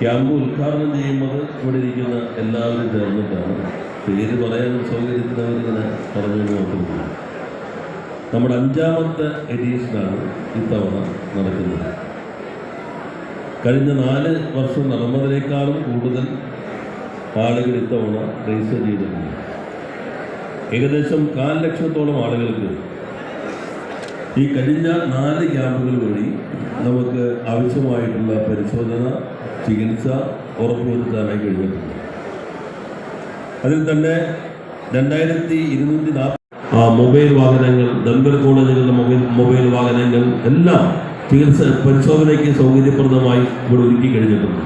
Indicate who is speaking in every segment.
Speaker 1: Camp ഉദ്ഘാടനം ചെയ്യുന്നത് ഇവിടെ ഇരിക്കുന്ന എല്ലാവരും ചേർന്നിട്ടാണ്. പേര് പറയാൻ സൗകര്യത്തിനവരിങ്ങനെ പറഞ്ഞുകൊണ്ട് നോക്കുന്നത്. നമ്മുടെ 5ാമത്തെ എഡീഷനാണ് ഇത്തവണ നടക്കുന്നത്. കഴിഞ്ഞ 4 വർഷം നടന്നതിനേക്കാളും കൂടുതൽ ആളുകൾ ഇത്തവണ രജിസ്റ്റർ ചെയ്തിട്ടുണ്ട്. ഏകദേശം 1/4 ലക്ഷത്തോളം ആളുകൾക്ക് ഈ കഴിഞ്ഞ 4 ക്യാമ്പുകൾ വഴി നമുക്ക് ആവശ്യമായിട്ടുള്ള പരിശോധന, ചികിത്സ ഉറപ്പുവരുത്താനായി കഴിഞ്ഞിട്ടുണ്ട്. അതിൽ തന്നെ 2240 മൊബൈൽ വാഹനങ്ങൾ, ദന്തൽ കോളേജുകളുടെ മൊബൈൽ വാഹനങ്ങൾ എല്ലാം ചികിത്സ പരിശോധനയ്ക്ക് സൗകര്യപ്രദമായി ഇവിടെ ഒരുക്കി കഴിഞ്ഞിട്ടുണ്ട്.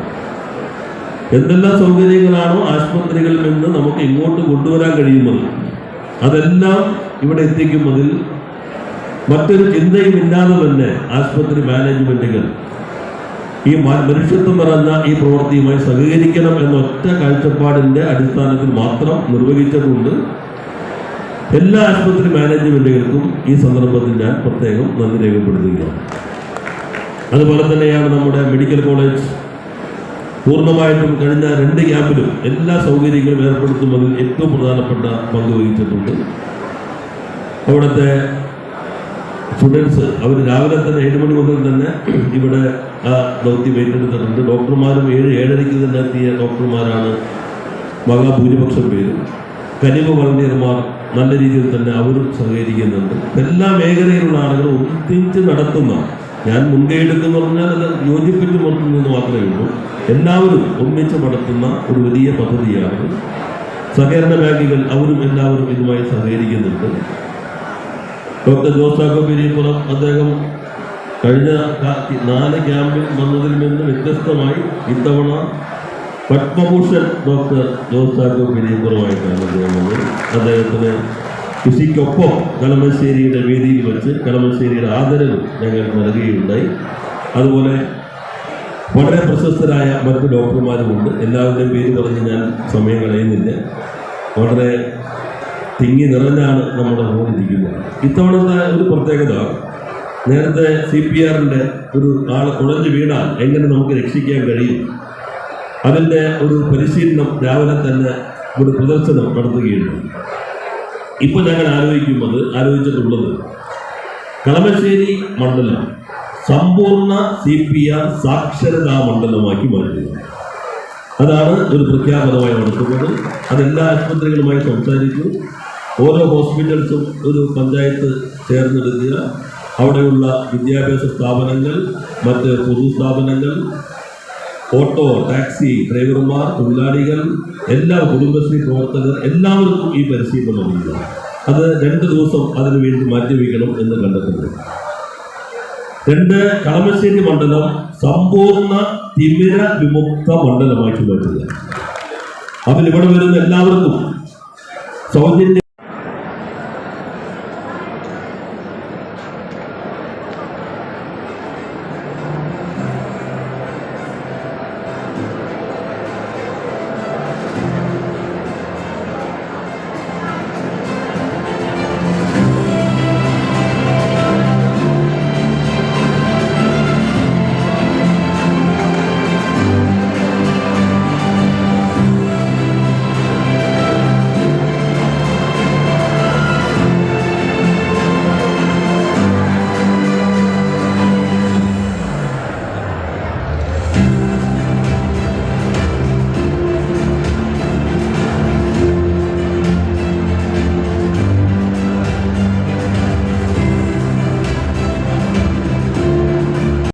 Speaker 1: എന്തെല്ലാം സൗകര്യങ്ങളാണോ ആശുപത്രികളിൽ നിന്ന് നമുക്ക് ഇങ്ങോട്ട് കൊണ്ടുവരാൻ കഴിയുന്നത് അതെല്ലാം ഇവിടെ എത്തിക്കുന്നതിൽ മറ്റൊരു ചിന്തയും ഇല്ലാതെ തന്നെ ആശുപത്രി മാനേജ്മെന്റുകൾ ഈ മനുഷ്യത്വം നിറഞ്ഞ ഈ പ്രവൃത്തിയുമായി സഹകരിക്കണം എന്ന ഒറ്റ കാഴ്ചപ്പാടിന്റെ അടിസ്ഥാനത്തിൽ മാത്രം നിർവഹിച്ചതുകൊണ്ട് എല്ലാ ആശുപത്രി മാനേജ്മെന്റുകൾക്കും ഈ സന്ദർഭത്തിൽ ഞാൻ പ്രത്യേകം നന്ദി രേഖപ്പെടുത്തുകയാണ്. അതുപോലെ തന്നെയാണ് നമ്മുടെ മെഡിക്കൽ കോളേജ് പൂർണ്ണമായിട്ടും കഴിഞ്ഞ 2 ക്യാമ്പിലും എല്ലാ സൗകര്യങ്ങളും ഏർപ്പെടുത്തുന്നതിൽ ഏറ്റവും പ്രധാനപ്പെട്ട പങ്ക് വഹിച്ചിട്ടുണ്ട്. അവിടുത്തെ സ്റ്റുഡൻസ് അവർ രാവിലെ തന്നെ 7 മണി മുതൽ തന്നെ ഇവിടെ ആ ദൗത്യം ഏറ്റെടുത്തിട്ടുണ്ട്. ഡോക്ടർമാരും 7-7:30 തന്നെ എത്തിയ ഡോക്ടർമാരാണ് മഹാഭൂരിപക്ഷം പേരും. കനിവ് വളണ്ടിയർമാർ നല്ല രീതിയിൽ തന്നെ അവരും സഹകരിക്കുന്നുണ്ട്. എല്ലാ മേഖലയിലുള്ള ആളുകൾ ഒന്നിച്ച് നടത്തുന്ന, ഞാൻ മുൻകൈ എടുക്കുന്ന പറഞ്ഞാൽ അത് യോജിപ്പിച്ച് നിർത്തുന്നത് മാത്രമേ ഉള്ളൂ, എല്ലാവരും ഒന്നിച്ച് നടത്തുന്ന ഒരു വലിയ പദ്ധതിയാണ്. സഹകരണ ബാങ്കുകൾ അവരും എല്ലാവരും ഇതുമായി സഹകരിക്കുന്നുണ്ട്. ഡോക്ടർ ജോസാക്കോ പെരിയപ്പുറം അദ്ദേഹം കഴിഞ്ഞ 4 ക്യാമ്പിൽ വന്നതിൽ നിന്ന് വ്യത്യസ്തമായി ഇത്തവണ പത്മഭൂഷൺ ഡോക്ടർ ജോസാക്കോ പെരിയപ്പുറമായിട്ടാണ് അദ്ദേഹം വന്നത്. അദ്ദേഹത്തിന് കൃഷിക്കൊപ്പം കളമശ്ശേരിയുടെ വേദിയിൽ വെച്ച് കളമശ്ശേരിയുടെ ആദരവ് ഞങ്ങൾ നൽകുകയുണ്ടായി. അതുപോലെ വളരെ പ്രശസ്തരായ മറ്റു ഡോക്ടർമാരുമുണ്ട്. എല്ലാവരുടെയും പേര് പറഞ്ഞ് ഞാൻ സമയം കളയുന്നില്ല. വളരെ തിങ്ങി നിറഞ്ഞാണ് നമ്മുടെ ഹോളിരിക്കുന്നത്. ഇത്തവണത്തെ ഒരു പ്രത്യേകത, നേരത്തെ CPRന്റെ ഒരു ആൾ കുഴഞ്ഞു വീണാൽ എങ്ങനെ നമുക്ക് രക്ഷിക്കാൻ കഴിയും, അതിൻ്റെ ഒരു പരിശീലനം രാവിലെ തന്നെ ഒരു പ്രദർശനം നടത്തുകയുണ്ട്. ഇപ്പോൾ ഞങ്ങൾ ആലോചിച്ചിട്ടുള്ളത് കളമശ്ശേരി മണ്ഡലം സമ്പൂർണ്ണ CPR സാക്ഷരതാ മണ്ഡലമാക്കി മാറ്റുക. അതാണ് ഒരു പ്രഖ്യാപനമായി നടത്തുന്നത്. അതെല്ലാ ആശുപത്രികളുമായി സംസാരിച്ചു. ഓരോ ഹോസ്പിറ്റൽസും ഒരു പഞ്ചായത്ത് ചേർന്നെടുക്കുക. അവിടെയുള്ള വിദ്യാഭ്യാസ സ്ഥാപനങ്ങൾ, മറ്റ് പൊതുസ്ഥാപനങ്ങൾ, ഓട്ടോ ടാക്സി ഡ്രൈവർമാർ, തൊഴിലാളികൾ, എല്ലാ കുടുംബശ്രീ പ്രവർത്തകർ എല്ലാവർക്കും ഈ പരിശീലനം നൽകുക. അത് 2 ദിവസം അതിനുവേണ്ടി മാറ്റിവെക്കണം എന്ന് കണ്ടെത്തുന്നു. 2 കളമശ്ശേരി മണ്ഡലം സമ്പൂർണ്ണ തിമിര വിമുക്ത മണ്ഡലമാക്കി മാറ്റുക. അതിൽ ഇവിടെ വരുന്ന എല്ലാവർക്കും സൗജന്യ